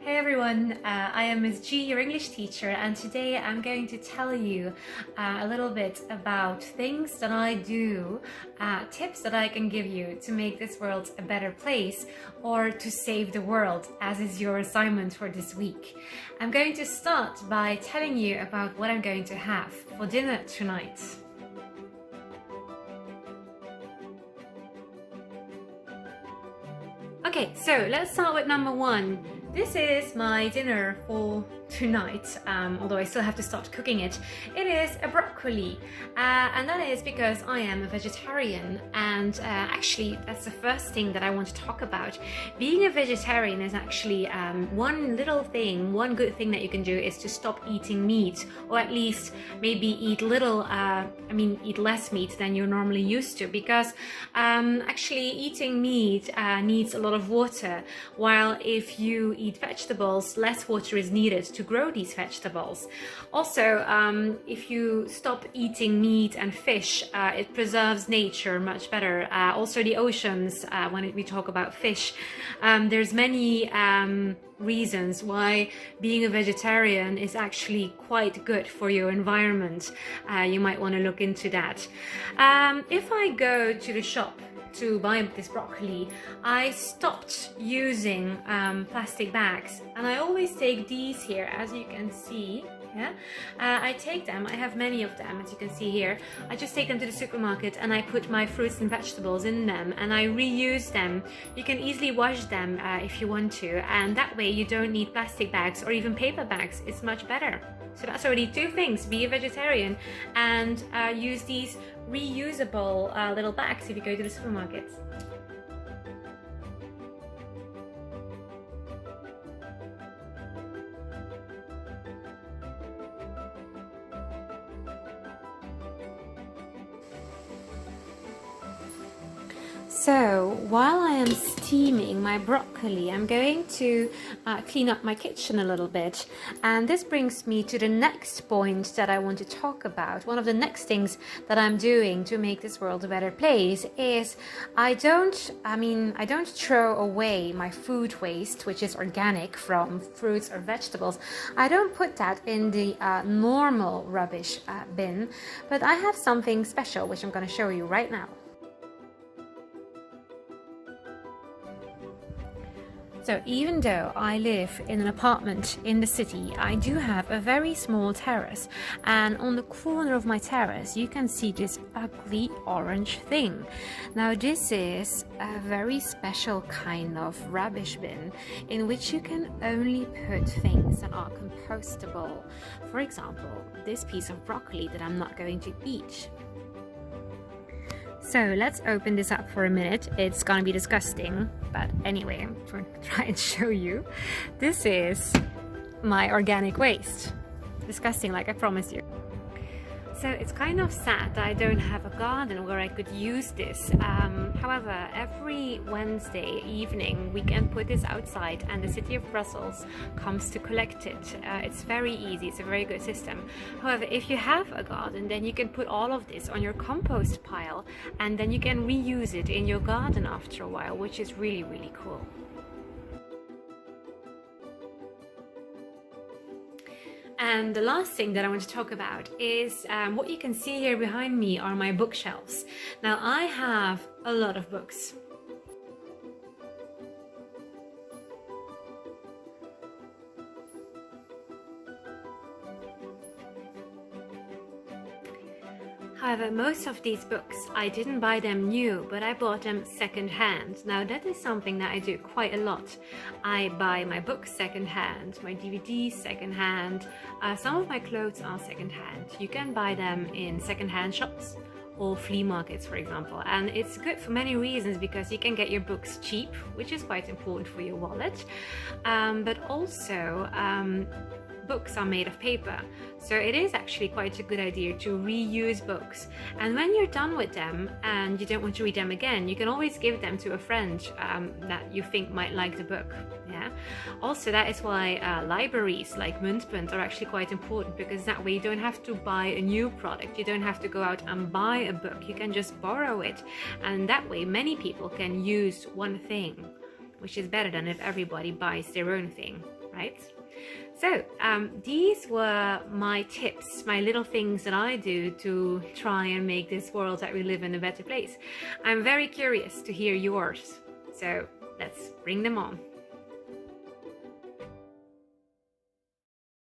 Hey everyone, I am Ms. G, your English teacher, and today I'm going to tell you a little bit about things that I do, tips that I can give you to make this world a better place or to save the world, as is your assignment for this week. I'm going to start by telling you about what I'm going to have for dinner tonight. Okay, so let's start with number one. This is my dinner for tonight, although I still have to start cooking it. It is a broccoli, and that is because I am a vegetarian, and actually that's the first thing that I want to talk about. Being a vegetarian is actually one good thing that you can do is to stop eating meat, or at least maybe eat eat less meat than you're normally used to, because actually eating meat needs a lot of water, while if you eat vegetables, less water is needed to grow these vegetables. Also, if you stop eating meat and fish, it preserves nature much better. Also the oceans, when we talk about fish, there's many reasons why being a vegetarian is actually quite good for your environment. You might want to look into that. If I go to the shop to buy this broccoli, I stopped using plastic bags, and I always take these here, as you can see. I take them, I have many of them, as you can see here. I just take them to the supermarket and I put my fruits and vegetables in them and I reuse them. You can easily wash them if you want to, and that way you don't need plastic bags or even paper bags. It's much better. So that's already two things: be a vegetarian and use these reusable little bags if you go to the supermarket. So while I am steaming my broccoli, I'm going to clean up my kitchen a little bit, and this brings me to the next point that I want to talk about. One of the next things that I'm doing to make this world a better place is I don't throw away my food waste, which is organic from fruits or vegetables. I don't put that in the normal rubbish bin, but I have something special which I'm going to show you right now. So even though I live in an apartment in the city, I do have a very small terrace, and on the corner of my terrace you can see this ugly orange thing. Now this is a very special kind of rubbish bin in which you can only put things that are compostable. For example, this piece of broccoli that I'm not going to eat. So let's open this up for a minute. It's gonna be disgusting, but anyway, I'm going to try and show you. This is my organic waste. Disgusting, like I promised you. So it's kind of sad that I don't have a garden where I could use this. However, every Wednesday evening we can put this outside and the city of Brussels comes to collect it. It's very easy, it's a very good system. However, if you have a garden, then you can put all of this on your compost pile and then you can reuse it in your garden after a while, which is really, really cool. And the last thing that I want to talk about is what you can see here behind me are my bookshelves. Now I have a lot of books. However, most of these books, I didn't buy them new, but I bought them second-hand. Now that is something that I do quite a lot. I buy my books second-hand, my DVDs second-hand, some of my clothes are second-hand. You can buy them in second-hand shops or flea markets, for example, and it's good for many reasons, because you can get your books cheap, which is quite important for your wallet, but also books are made of paper, so it is actually quite a good idea to reuse books. And when you're done with them and you don't want to read them again, you can always give them to a friend that you think might like the book. Also, that is why libraries like Muntpunt are actually quite important, because that way you don't have to buy a new product, you don't have to go out and buy a book, you can just borrow it, and that way many people can use one thing, which is better than if everybody buys their own thing. right? So these were my tips, my little things that I do to try and make this world that we live in a better place. I'm very curious to hear yours, so let's bring them on.